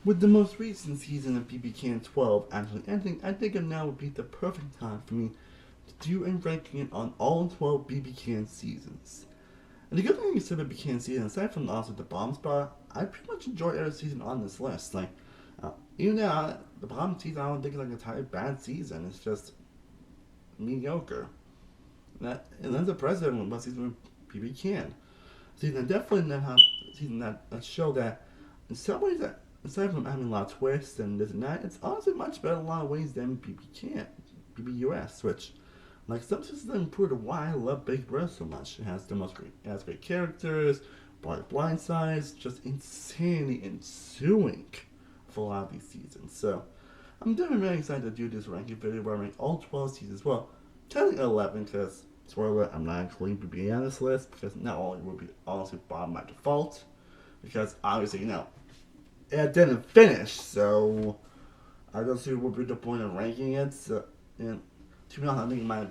With the most recent season of BBCAN 12 actually ending, I think now would be the perfect time for me to do a ranking on all 12 BBCAN seasons. And the good thing is about BBCAN season, aside from also the bomb spot, I pretty much enjoy every season on this list. Even though the bomb season, I don't think it's like a entirely bad season. It's just mediocre. And that's the president of what season BBCAN. Season definitely not season that show that in some ways that aside from having a lot of twists and this and that, it's honestly much better in a lot of ways than BBCAN, BBUS, which like some systems improved why I love Big Brother so much. It has great characters, blind sides, just insanely ensuing for a lot of these seasons. So I'm definitely really excited to do this ranking video where I rank all 12 seasons. Well, technically 11 because spoiler, I'm not including BBA on this list because not only will be honestly bottom by default, because obviously it didn't finish, so I don't see what would be the point of ranking it. So, and to be honest, I think it might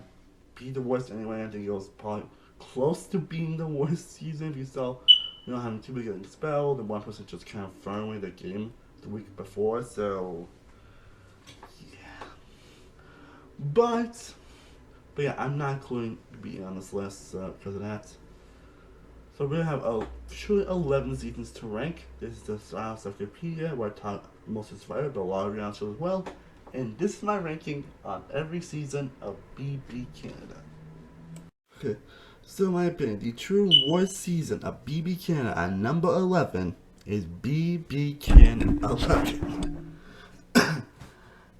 be the worst anyway. I think it was probably close to being the worst season if you saw, having two people getting expelled and one person just kind of throwing away the game the week before. So, yeah. But, yeah, I'm not including being on this list because of that. So we have truly 11 seasons to rank. This is the style of Wikipedia where I talk most inspired, but a lot of answers as well. And this is my ranking on every season of BB Canada. Okay, so in my opinion, the true worst season of BB Canada at number 11 is BB Can 11. And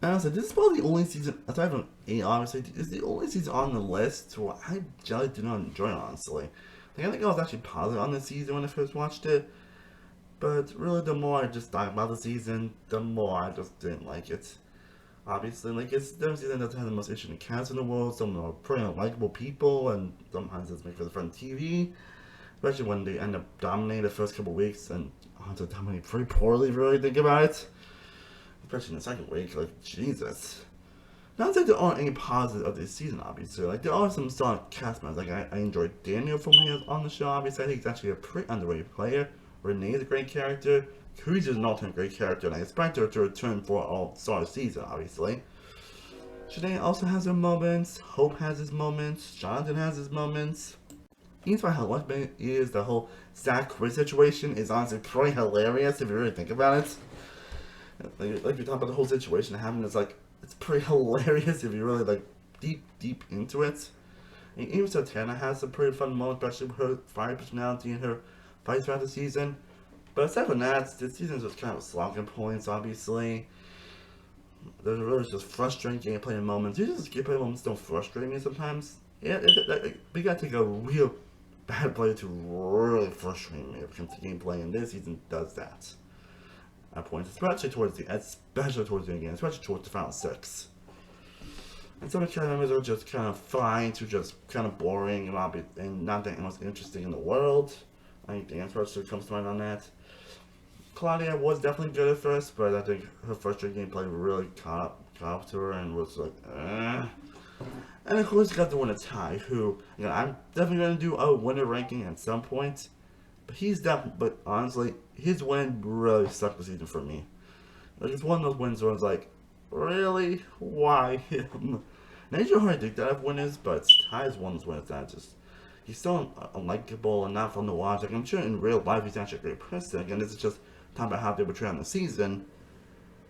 I said, this is probably the only season, aside from 8, obviously, this is the only season on the list where I generally do not enjoy, honestly. I think I was actually positive on the season when I first watched it, but really the more I just thought about the season, the more I just didn't like it. Obviously, it's the season that has the most interesting cast in the world, some are pretty unlikable people, and sometimes it's made for the front TV, especially when they end up dominating the first couple weeks and to dominate pretty poorly, really think about it. Especially in the second week, Jesus. Not that there aren't any positives of this season, obviously. There are some solid cast members. I enjoyed Daniel from here on the show, obviously. I think he's actually a pretty underrated player. Renee is a great character. Cruz is an alternate great character, and I expect her to return for all-star season, obviously. Shanae also has her moments. Hope has his moments. Jonathan has his moments. Even for how much it is, the whole Zach Chris situation is honestly pretty hilarious if you really think about it. Like we talk about the whole situation happening, it's pretty hilarious if you really deep into it. And even Satana has some pretty fun moments, especially with her fire personality and her fights throughout the season. But aside from that, this season just kind of slogging points, obviously. There's really just frustrating gameplay moments. These just gameplay moments don't frustrate me sometimes. Yeah, we gotta take a real bad player to really frustrate me when it comes to gameplay, and this season does that. At points, especially towards the end game, especially towards the final 6. And some of the cast members are just kind of fine to just kind of boring and not that most interesting in the world. I think the answer comes to mind on that. Claudia was definitely good at first, but I think her first gameplay really caught up to her and was like, eh. And of course, you got the winner Ty, who I'm definitely gonna do a winner ranking at some point. But honestly, his win really sucked the season for me. It's one of those wins where I was like, really? Why him? Now, it's hard to think that I've winners, but Ty's one of those winners that he's so unlikable and not fun to watch. I'm sure in real life he's actually a great person. Again, this is just talking about how they portray on the season.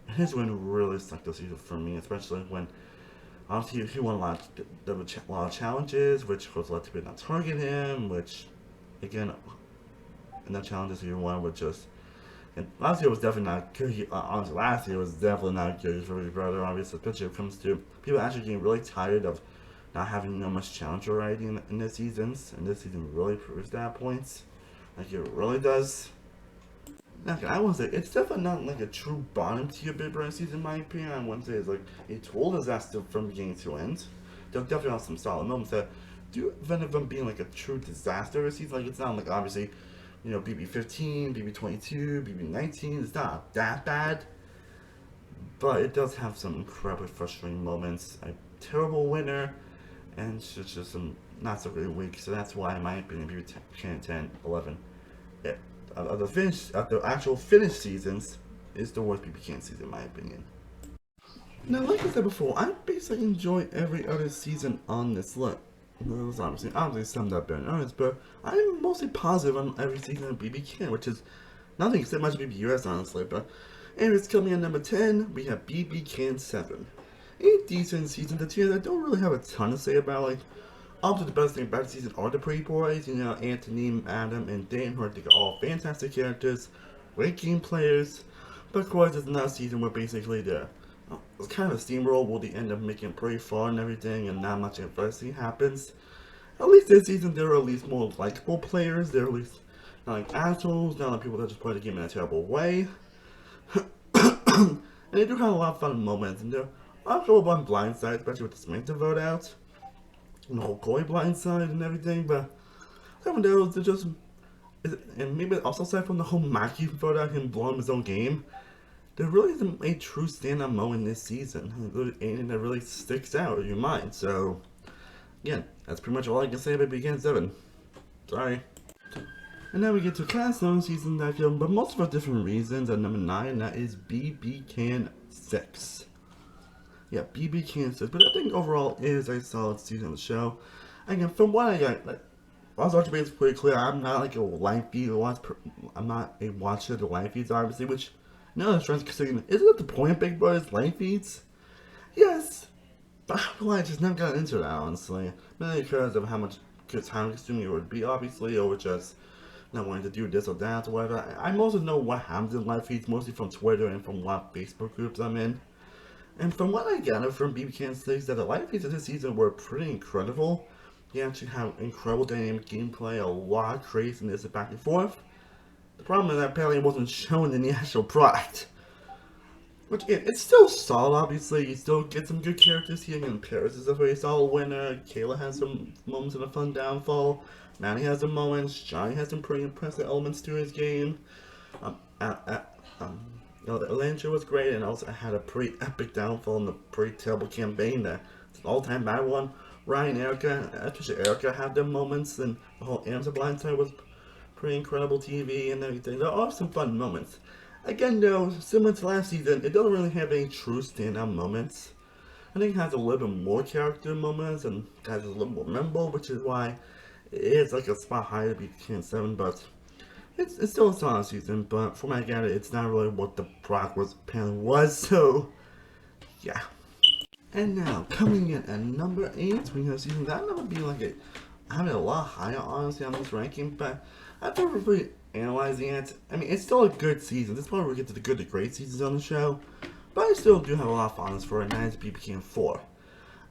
And his win really sucked the season for me, especially when obviously he won a lot of challenges, which was led to be not target him, which again, in that challenges he won with just. And last year was definitely not good. Honestly, last year was definitely not good for Big Brother, obviously, especially when it comes to people actually getting really tired of not having much challenge variety in the seasons. And this season really proves that point. It really does. Now, I wouldn't say it's definitely not a true bottom tier Big Brother season, in my opinion. I wouldn't say it's a total disaster from beginning to end. There's definitely some solid moments that do prevent from being a true disaster season. It's not obviously BB15, BB22, BB19. It's not that bad, but it does have some incredibly frustrating moments. A terrible winner, and it's just some not so great week. So that's why, in my opinion, BB10, 10, 11. Of the actual finished seasons, is the worst BBCAN season in my opinion. Now, like I said before, I basically enjoy every other season on this list. There's obviously some that are better than others, but I'm mostly positive on every season of BBCAN, which is nothing except much BBUS, honestly. But anyways, coming in number 10, we have BBCAN 7. A decent season this year that I don't really have a ton to say about. Like, obviously the best thing about the season are the pretty boys, you know, Anthony, Adam, and Dan, who I think are all fantastic characters, great game players. But of course, it's not a season where basically it's kind of a steamroll where they end up making it pretty far and everything, and not much adversity happens. At least this season, there are at least more likable players. There are at least not like assholes, not like people that just play the game in a terrible way. And they do have a lot of fun moments, and there are a couple of one blindside, especially with the Samantha vote out, and the whole Koi blindside and everything. But some of those, they're just, and maybe also aside from the whole Mackie vote out, him blowing his own game, there really isn't a true standout moment this season. Anything that really sticks out in your mind. So, again, that's pretty much all I can say about BBCAN 7. Sorry. And now we get to a cast known season that I feel, but most for different reasons. At number 9, and that is BBCAN 6. Yeah, BBCAN 6. But I think overall it is a solid season of the show. Again, from what I got, like, also to be pretty clear, I'm not like a live feed I'm not a watcher of the live feeds, obviously, which no other friends considering, isn't that the point of Big Brother's live feeds? Yes, but I don't know why I just never got into that, honestly. Mainly because of how much time consuming it would be, obviously, or just not wanting to do this or that or whatever. I mostly know what happens in live feeds, mostly from Twitter and from what Facebook groups I'm in. And from what I gathered from BBCAN 6, that the live feeds of this season were pretty incredible. They actually have incredible dynamic gameplay, a lot of craziness and back and forth. The problem is that apparently it wasn't shown in the actual product. Which, it's still solid, obviously. You still get some good characters here. Again, Paris is a very solid winner. Kayla has some moments of a fun downfall. Manny has some moments. Johnny has some pretty impressive elements to his game. Elantra was great, and also had a pretty epic downfall in the pretty terrible campaign that it's an all-time bad one. Ryan, Erica, especially Erica, had their moments, and the whole Amsa Blindside was pretty incredible TV and everything. There are some fun moments. Again, though, similar to last season, it doesn't really have any true standout moments. I think it has a little bit more character moments and has a little more memorable, which is why it's like a spot higher to BBCAN 7, but it's still a solid season. But from what I gather, it's not really what the product was, so yeah. And now, coming in at number 8, we have season that number being like having a lot higher, honestly, on this ranking, but after really analyzing it, I mean, it's still a good season. This is probably where we get to the good to great seasons on the show, but I still do have a lot of fondness for it, and that is BBCAN 4.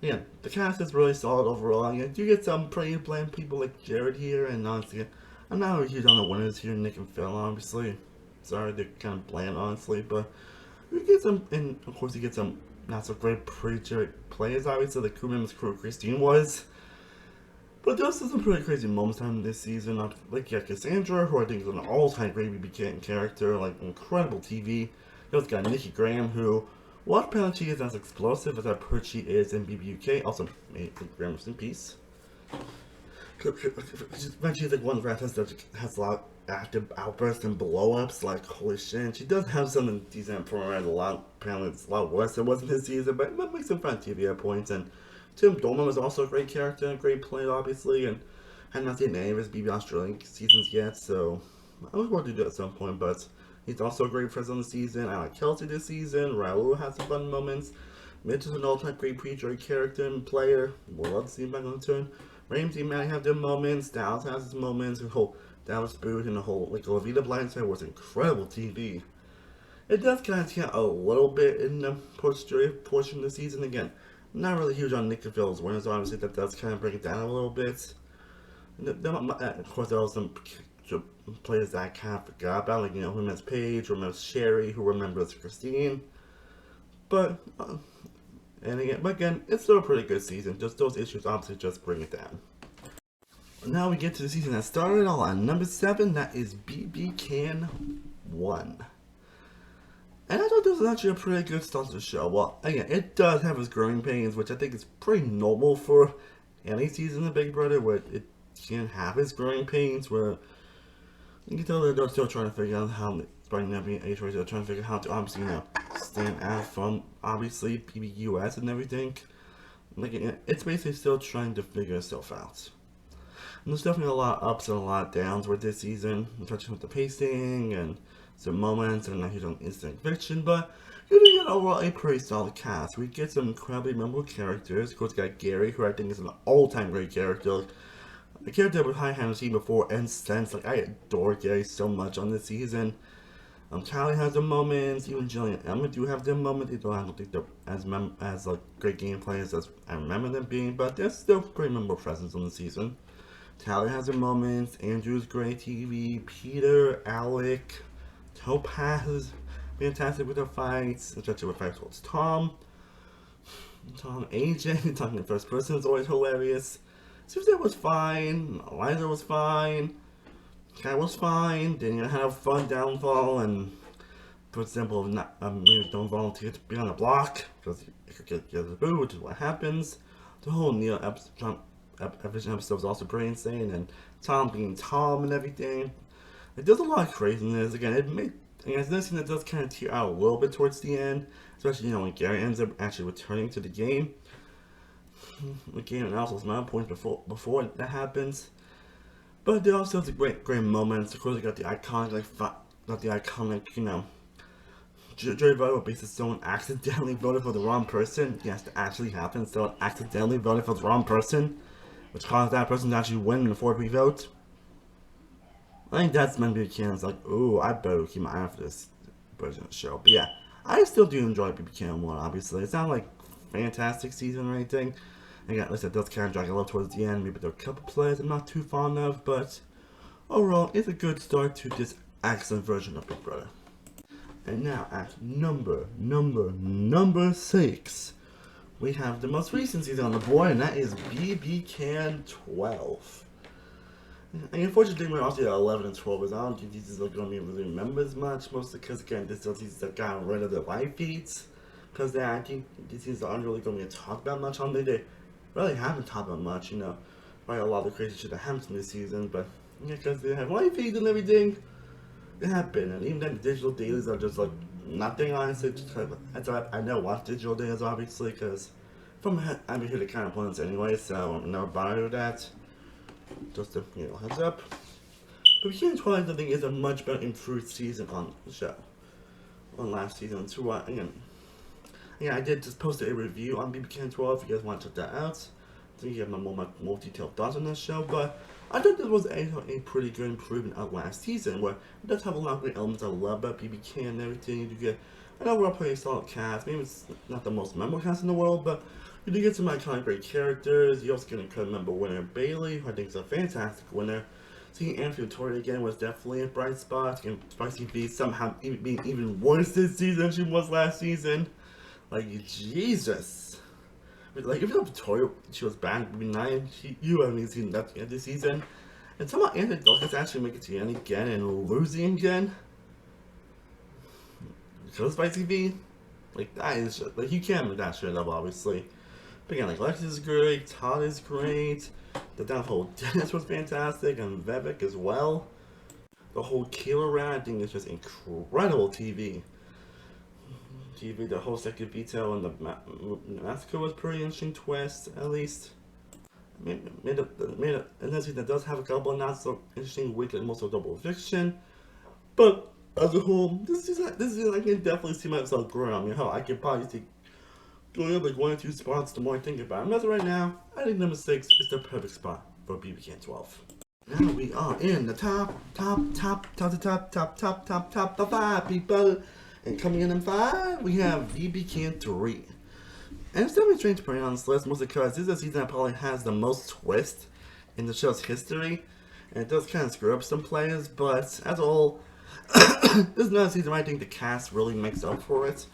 Again, the cast is really solid overall. Again, you get some pretty bland people like Jared here, and honestly, I'm not really huge on the winners here, Nick and Phil, obviously. Sorry, they're kind of bland, honestly, but we get some, and of course you get some not so great preacher players, obviously, like who members crew Christine was. But there's some pretty crazy moments on this season, like Cassandra, who I think is an all-time great BBCAN character, like incredible TV. You also got Nikki Graham, who, while apparently she is as explosive as I've heard she is in BBUK, also may Graham rest in peace. She's like one of the rappers that has a lot of active outbursts and blow-ups, like holy shit. She does have something decent for her, apparently it's a lot worse than it was in this season, but it makes some fun TV at points. And Tim Dolman was also a great character, a great player, obviously, and I have not seen any of his BB Australian seasons yet, so I look forward to do it at some point, but he's also a great presence on the season. I like Kelsey this season. Raul has some fun moments. Mitch is an all-time great preacher character and player. We'll love to see him back on the turn. Ramsey and Maddie have their moments. Dallas has his moments. The whole Dallas Boot and the whole, like, Lavita Blindside was incredible TV. It does kind of get a little bit in the post-story portion of the season. Again, I'm not really huge on Nick and Phil's winners, obviously that does kind of break it down a little bit. Of course, there are some players that I kind of forgot about, like, who remembers Paige, who remembers Sherry, who remembers Christine. But again, it's still a pretty good season. Just those issues obviously just bring it down. Now we get to the season that started all on number 7, that is BBCAN 1. And I thought this was actually a pretty good start to the show. Well, again, it does have its growing pains, which I think is pretty normal for any season of Big Brother, where it can have its growing pains, where you can tell that they're still trying to figure out how, despite never being age rated, they're trying to figure out how to obviously, stand out from obviously BBUS and everything. Like, it's basically still trying to figure itself out. And there's definitely a lot of ups and a lot of downs with this season, especially with the pacing and some moments and not huge on instant conviction, but you do get overall a pretty solid cast. We get some incredibly memorable characters. Of course, we got Gary, who I think is an all-time great character. A character with high hand seen before and since. Like, I adore Gary so much on this season. Callie has their moments. Even Jillian and Emma do have their moments. Even though I don't think they're as like great game players as I remember them being, but they're still pretty memorable presence on the season. Callie has her moments. Andrew's great TV. Peter, Alec, Topaz is fantastic with her fights, especially with fights towards Tom, AJ, talking in first person is always hilarious. Susan was fine, Eliza was fine, Kai was fine, Daniel had a fun downfall, and for example, maybe don't volunteer to be on the block, because you could get a boo, which is what happens. The whole Neil episode was also pretty insane, and Tom being Tom and everything. It does a lot of craziness. Again, it's another scene that does kind of tear out a little bit towards the end, especially, when Gary ends up actually returning to the game. The game analysis 9 points before that happens. But there also has great moments. Of course, we got the iconic, jury vote where basically someone accidentally voted for the wrong person. Yes, that actually happened. Someone accidentally voted for the wrong person, which caused that person to actually win in the 4-3 vote. I think that's meant to be canon. It's like, ooh, I better keep my eye out for this version of the show. But yeah, I still do enjoy BBCAN 1, obviously. It's not like fantastic season or anything. Again, like I said, it does kind of drag a little towards the end. Maybe there are a couple plays I'm not too fond of, but overall, it's a good start to this excellent version of Big Brother. And now at number 6, we have the most recent season on the board, and that is BBCAN 12. And unfortunately, we're also at 11 and 12, as I don't think these are going to be really remembered as much, mostly because, again, this is seasons that got rid of the live feeds. Because I think these seasons aren't really going to be talked about much on there. They really haven't talked about much, by a lot of the crazy shit that happens in this season. But, yeah, because they have live feeds and everything, they have been. And even then, the digital dailies are just like nothing, honestly. That's why I never watch digital dailies, obviously, because I'm here to kind of opponents anyway, so I'm never bothered with that. Just a heads up. But BBCAN 12, I think, is a much better improved season on the show. On last season, too. Again, I did just post a review on BBCAN 12 if you guys want to check that out. I think you have more detailed thoughts on this show, but I thought this was a pretty good improvement of last season, where it does have a lot of great elements I love about BBCAN and everything. You do get an overall pretty solid cast. Maybe it's not the most memorable cast in the world, but you do get some iconic great characters. You also get an incredible member winner Bailey, who I think is a fantastic winner. Seeing Anthony Tori again was definitely a bright spot. And Spicy V somehow being even worse this season than she was last season. Like, Jesus. Like, even though Victoria, she was bad, maybe 9, you haven't seen that this season. And somehow Anthony Dawkins actually make it to the end again and losing again. Because Spicy V, like, that is just, like, you can't make that shit up, obviously. But again, like, Lex is great, Todd is great, the downfall of Dennis was fantastic, and Vivek as well. The whole Killer Rat thing is just incredible TV. The whole second veto and the massacre was pretty interesting twist, at least. Another season that does have a couple not so interesting week, like most of double eviction. But as a whole, this is I can definitely see myself growing on me. Hell, I could probably see going up like 1 or 2 spots the more I think about it. As of right now, I think number 6 is the perfect spot for BBCAN 12. Now we are in the top 5 people. And coming in 5, we have BBCAN 3. And it's definitely strange to put it on this list, mostly because this is a season that probably has the most twist in the show's history. And it does kind of screw up some players, but as a whole, this is another season where I think the cast really makes up for it.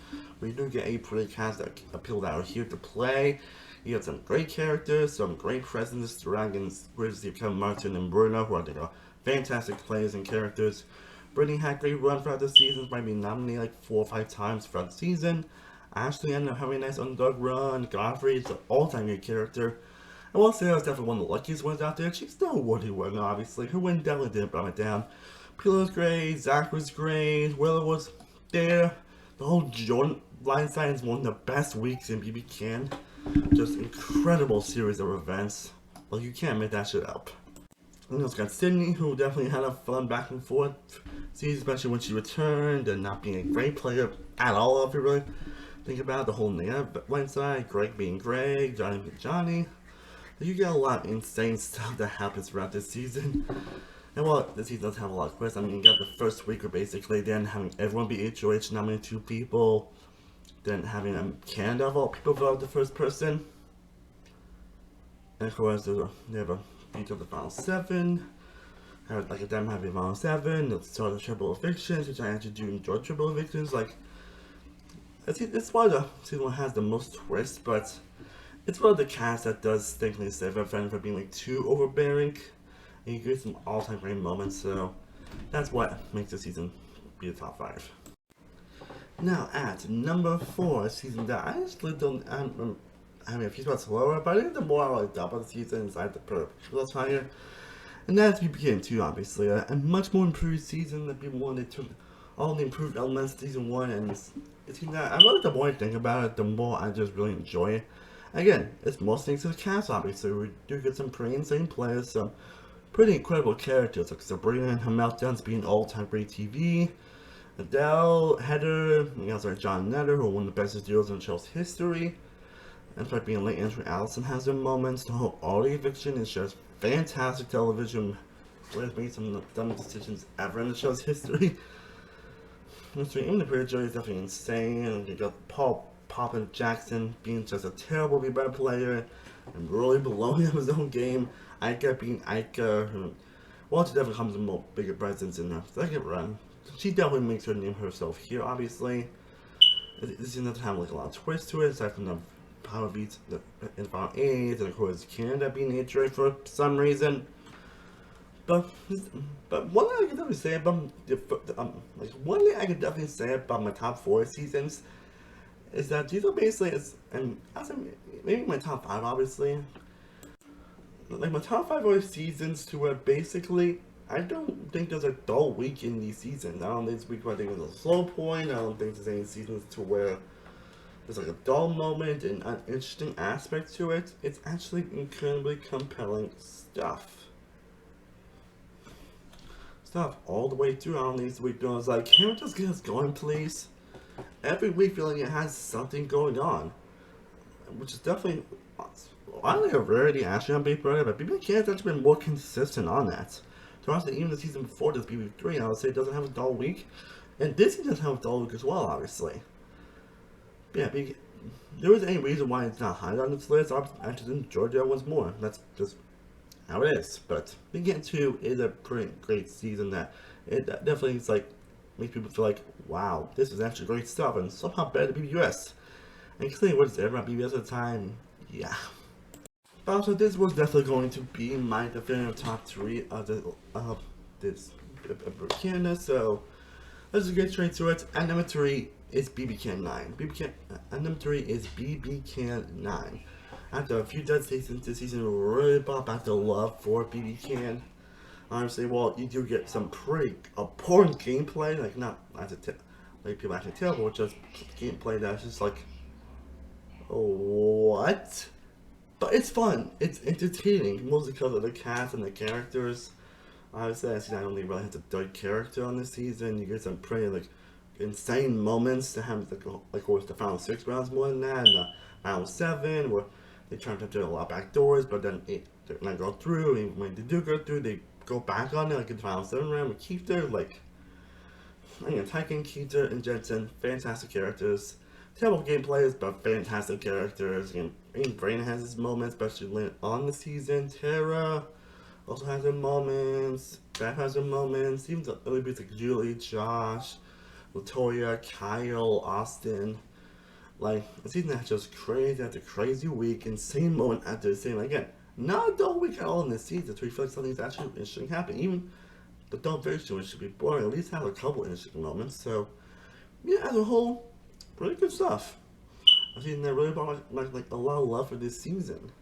We do get a pretty cast that appeal that are here to play. You have some great characters, some great presence, Dragons, Grizzly, Kevin Martin, and Bruno, who I think are fantastic players and characters. Brittany had a great run throughout the season, might be nominated like 4 or 5 times throughout the season. Ashley ended up having a nice underdog run. Godfrey is an all-time great character. I will say I was definitely one of the luckiest ones out there. She's still a worthy winner, obviously. Her win definitely didn't bring it down. Pillow was great, Zach was great, Willow was there. The whole Jordan blindside is one of the best weeks in BBCAN. Just incredible series of events. Like, you can't make that shit up. And it's got Sydney, who definitely had a fun back and forth season, especially when she returned and not being a great player at all, if you really think about the whole negative blindside. Greg being Greg, Johnny being Johnny. You get a lot of insane stuff that happens throughout this season. And while this season does have a lot of twists, I mean, you got the first week where basically then having everyone be HOH, nominating 2 people, then having Canada of all people vote the first person. And of course, they have a beat of the final 7. Like them having final 7, the start of triple evictions, which I actually do enjoy triple evictions. Like, it's why the season 1 has the most twists, but it's one of the cast that does thankfully save a friend for being like too overbearing. And you get some all-time great moments, so that's what makes the season be the top 5. Now at number 4, a season that I actually don't. I mean, a few spots lower, but I think the more I like double the seasons, I have to put a little higher. And that's BBCAN 2, obviously. A much more improved season that people wanted to. All the improved elements of season 1, and it's that I love the more I think about it, the more I just really enjoy it. Again, it's most things to the cast, obviously. We do get some pretty insane players, some pretty incredible characters like Sabrina and her meltdowns being all-time great TV. Adele, Heather, you also John Netter, who are one of the best duos in the show's history. And by being late entry, Allison has her moments. The whole Audie eviction is just fantastic television. Whereas made some of the dumbest decisions ever in the show's history. Even the Pretty Joy is definitely insane. And you got Paul Papa Jackson being just a terrible better player and really blowing up his own game. Ika being Ika. Walter definitely comes with more bigger presence in the second run. She definitely makes her name herself here, obviously. This doesn't have like a lot of twists to it, aside from the power beats in final 8, and of course Canada being HRA for some reason. But one thing I can definitely say about one thing I can definitely say about my top 4 seasons is that these are basically, and maybe my top 5, obviously. Like, my top 5 are seasons to where basically I don't think there's a dull week in these seasons. I don't think this week I think there's a slow point. I don't think there's any seasons to where there's like a dull moment and an interesting aspect to it. It's actually incredibly compelling stuff. All the way through. I don't think this week was like, can we just get us going, please? Every week feeling it has something going on, which is definitely, I think, a rarity actually on BBCAN, but BBCAN has actually been more consistent on that. So honestly, even the season before this, BB3, I would say it doesn't have a dull week, and this season doesn't have a dull week as well, obviously. But yeah, there isn't any reason why it's not higher on this list. I actually enjoyed the other ones more. That's just how it is. But BBCAN 2 is a pretty great season that it definitely is like makes people feel like, wow, this is actually great stuff, and somehow better than BBUS. And clearly, what is it about BBUS at the time? Yeah. But also, this was definitely going to be my definitive top 3 of this BBCAN. So let's just get straight to it. At number 3 is BBCAN 9. At number 3 is BBCAN 9. After a few dead seasons, this season really brought back the love for BBCAN. Honestly, well, you do get some pretty abhorrent gameplay, like not as like people actually terrible, but just gameplay that's just like, what? But it's fun. It's entertaining, mostly because of the cast and the characters. Obviously, I don't really have a dark character on this season. You get some pretty like insane moments to have like course the final 6 rounds more than that, and the final 7 where they try to do a lot of back doors, but then they're not go through. And when they do go through, they go back on it, like in the final 7 round with Keither, like, I mean, Tyken, Keither, and Jensen, fantastic characters. Terrible gameplays, but fantastic characters. And Brain has his moments, especially later on the season. Tara also has her moments. Beth has her moments. Even the early bits like Julie, Josh, Latoya, Kyle, Austin. Like, a season that's just crazy after crazy week, insane moment after insane. Again, not a dull week at all in this season, so we feel like something's actually interesting happening. Even the dull version, which should be boring, at least have a couple interesting moments. So, yeah, as a whole, really good stuff. A season that really brought like a lot of love for this season.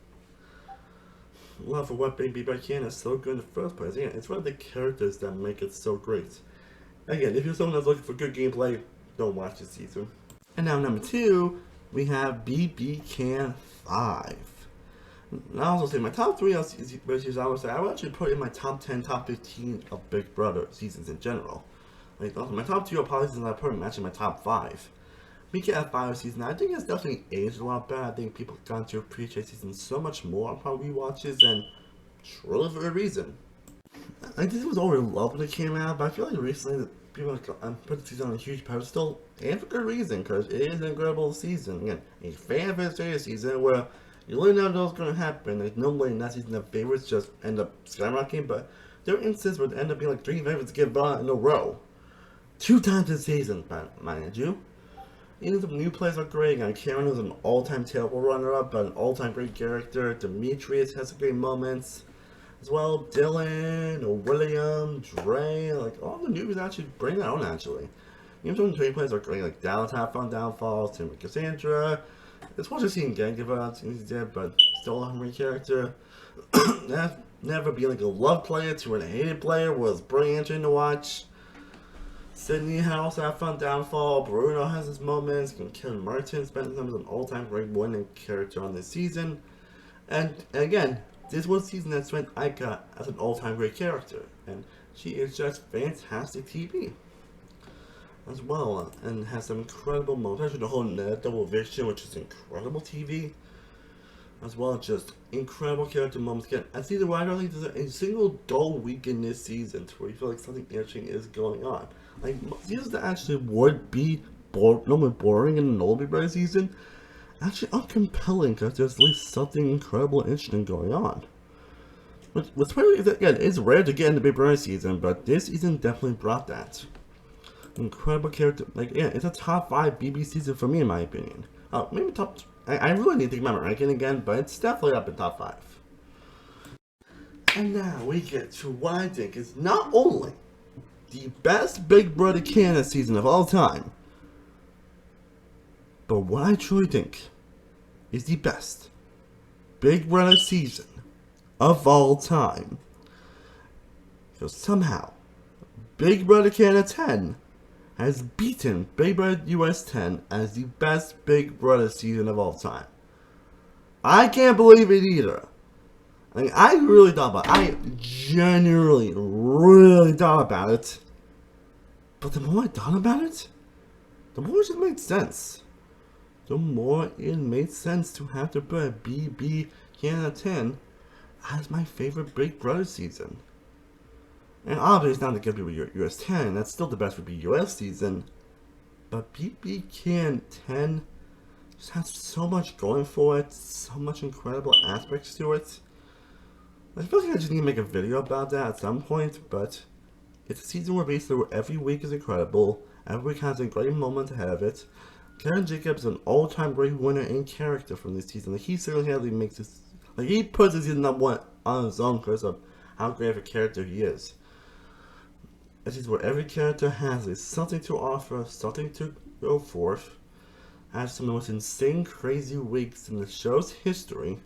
love for what BBCAN is so good in the first place. Again, it's one of the characters that make it so great. Again, if you're someone that's looking for good gameplay, don't watch this season. And now number 2, we have BBCAN 5. And I also say my top 3 seasons, I would say I would actually put in my top 10, top 15 of Big Brother seasons in general. Like, also my top 2 are probably seasons I put in actually my top 5. BBCAN 5 season, I think it's definitely aged a lot better. I think people got to appreciate season so much more upon rewatches, and truly for a reason. I think this was already loved when it came out, but I feel like recently that people put the season on a huge pedestal, and for good reason, because it is an incredible season. Again, a fan-favorite season where you really never know what's going to happen. Like, normally in that season, the favorites just end up skyrocketing, but there are instances where it end up being like 3 favorites get bought in a row. 2 times this season, mind you. Even some new players are great. Karen is an all-time terrible runner-up, but an all-time great character. Demetrius has some great moments. As well, Dylan, William, Dre, like, all the newbies actually bring their own, actually. Even some new players are great, like Dallas had fun downfalls, Tim and Cassandra. It's hard to see Gang give out, he's dead, but still a great character. Never be like a love player to a hated player was brilliant to watch. Sydney also had fun downfall. Bruno has his moments. Kevin Martin spent time as an all-time great winning character on this season. And again, this was a season that spent Ika as an all-time great character. And she is just fantastic TV as well. And has some incredible moments. Especially the whole Ned double eviction, which is incredible TV. As well as just incredible character moments. Again, I see the where I don't think there's a single dull week in this season to where you feel like something interesting is going on. Like, seasons that actually would be normally boring in a normal Big Brother season actually are compelling because there's at least something incredible and interesting going on. What's funny is that, again, it's rare to get in the Big Brother season, but this season definitely brought that. Incredible character. Like, yeah, it's a top 5 BB season for me, in my opinion. Maybe top. I really need to think about my ranking again, but it's definitely up in top 5. And now we get to what I think is not only the best Big Brother Canada season of all time, but what I truly think is the best Big Brother season of all time. Because somehow, Big Brother Canada 10 has beaten Big Brother US 10 as the best Big Brother season of all time. I can't believe it either. I mean, I really thought about it. I genuinely, really thought about it. But the more I thought about it, the more it just made sense. The more it made sense to have to put BB Canada 10 as my favorite Big Brother season. And obviously it's not the good BB US 10, that's still the best BB US season. But BBCAN 10 just has so much going for it, so much incredible aspects to it. I feel like I just need to make a video about that at some point, but it's a season where basically every week is incredible, every week has a great moment ahead of it. Karen Jacobs is an all-time great winner in character from this season. Like, he single-handedly makes this, like, he puts this season number 1 on his own because of how great of a character he is. This is where every character has something to offer, something to go forth. Has some of the most insane, crazy weeks in the show's history.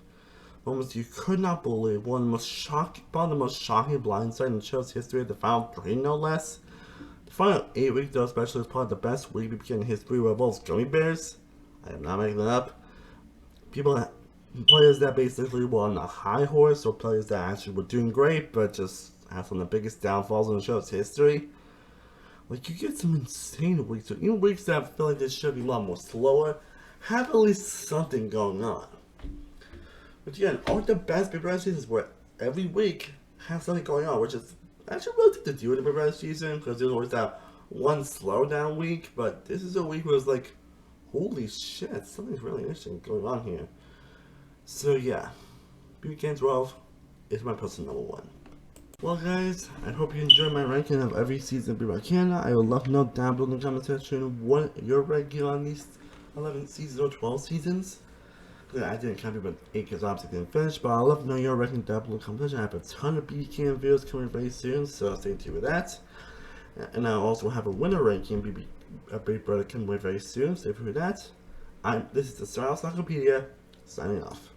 Moments you could not believe. One of the most shocking blindside in the show's history. The final 3, no less. The final 8 weeks, though, especially, is probably the best week we began in history where it involves gummy bears. I am not making that up. Players that basically were on a high horse, or players that actually were doing great, but just have some of the biggest downfalls in the show's history. Like, you get some insane weeks, so even weeks that feel like this should be a lot more slower, have at least something going on. But again, aren't the best Big Brother seasons where every week has something going on, which is actually really tough to do in the Big Brother season, because there's always that one slowdown week, but this is a week where it's like, holy shit, something's really interesting going on here. So yeah, BBCAN 12 is my personal number 1. Well guys, I hope you enjoyed my ranking of every season of BBCAN. I would love to know down below in the comment section what your ranking on these 11 seasons or 12 seasons. I didn't count but 8 because obviously didn't finish, but I'd love to know your ranking down below in the comment section. I have a ton of BBCAN videos coming very soon, so stay tuned with that. And I also have a winner ranking Big Brother coming very soon, stay tuned with that. This is the Star Encyclopedia, signing off.